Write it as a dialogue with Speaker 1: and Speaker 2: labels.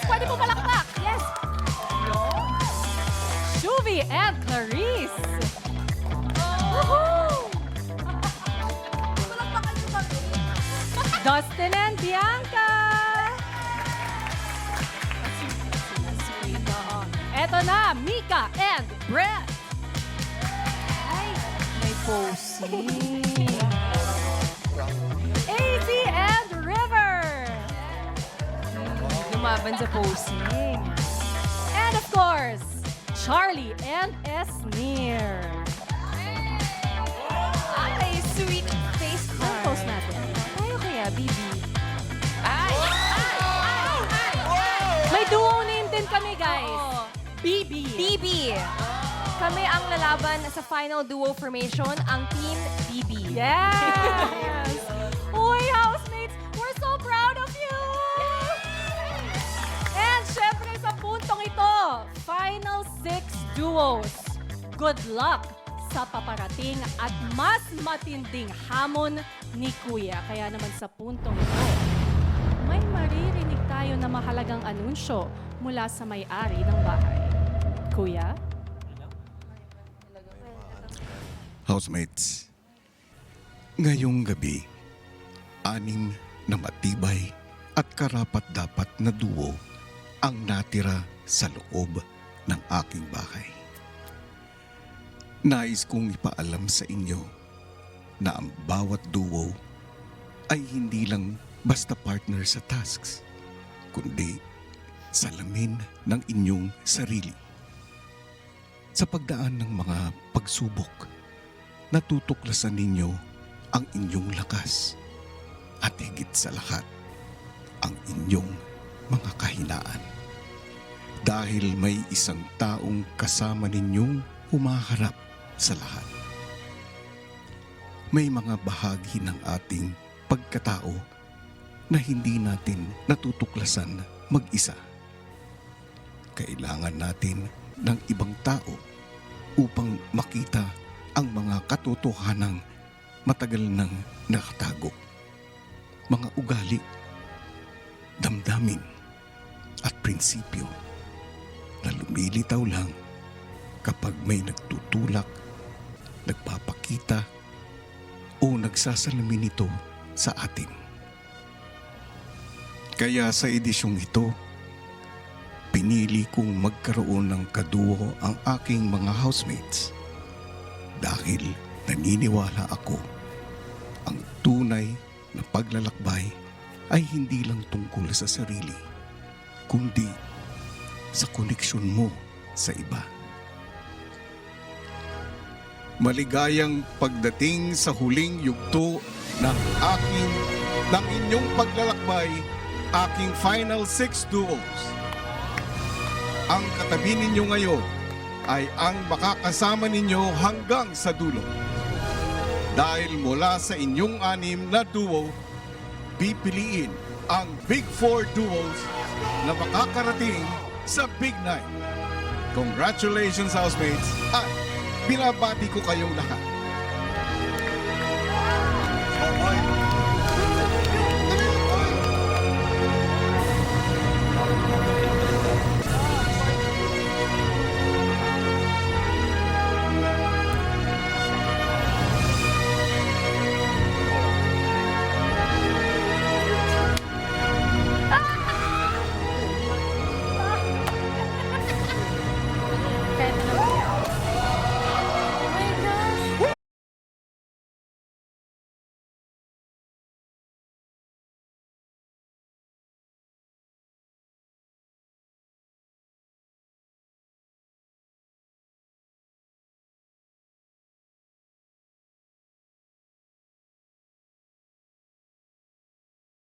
Speaker 1: Pwede po palakpak. Yes. Shuvi and Clarice. Woohoo!
Speaker 2: Palakpakan niyo kami.
Speaker 1: Dustin and Bianca. Eto na, Mika and Brett.
Speaker 2: Ay, may posing.
Speaker 1: AZ and River.
Speaker 2: Lumaban sa posing.
Speaker 1: And of course, Charlie and Esnir.
Speaker 2: Ay, sweet face
Speaker 1: Ang
Speaker 2: card.
Speaker 1: post natin.
Speaker 2: Tayo kaya, Bibi. Ay!
Speaker 1: May duo name din kami, guys.
Speaker 2: Oo.
Speaker 1: BB.
Speaker 2: Bibi. Kami ang lalaban sa final duo formation, ang Team Bibi.
Speaker 1: Yes! Uy, housemates, we're so proud of you! And syempre sa puntong ito, final 6 duos. Good luck sa paparating at mas matinding hamon ni Kuya. Kaya naman sa puntong ito, may maririnig tayo na mahalagang anunsyo mula sa may-ari ng bahay. Kuya?
Speaker 3: Housemates, ngayong gabi, 6 na matibay at karapat-dapat na duo ang natira sa loob ng aking bahay. Nais kong ipaalam sa inyo na ang bawat duo ay hindi lang basta partner sa tasks, kundi salamin ng inyong sarili. Sa pagdaan ng mga pagsubok, natutuklasan ninyo ang inyong lakas at higit sa lahat, ang inyong mga kahinaan. Dahil may isang taong kasama ninyong humaharap sa lahat. May mga bahagi ng ating pagkatao na hindi natin natutuklasan mag-isa. Kailangan natin ng ibang tao upang makita ang mga katotohanang matagal nang nakatago. Mga ugali, damdamin at prinsipyo na lumilitaw lang kapag may nagtutulak, nagpapakita o nagsasalamin ito sa atin. Kaya sa edisyong ito, pinili kong magkaroon ng kaduo ang aking mga housemates dahil naniniwala ako ang tunay na paglalakbay ay hindi lang tungkol sa sarili, kundi sa koneksyon mo sa iba. Maligayang pagdating sa huling yugto ng inyong paglalakbay, aking final 6 duos. Ang katabi ninyo ngayon ay ang makakasama ninyo hanggang sa dulo. Dahil mula sa inyong 6 na duo, pipiliin ang Big 4 duos na makakarating sa Big 9. Congratulations, housemates, at binabati ko kayong lahat.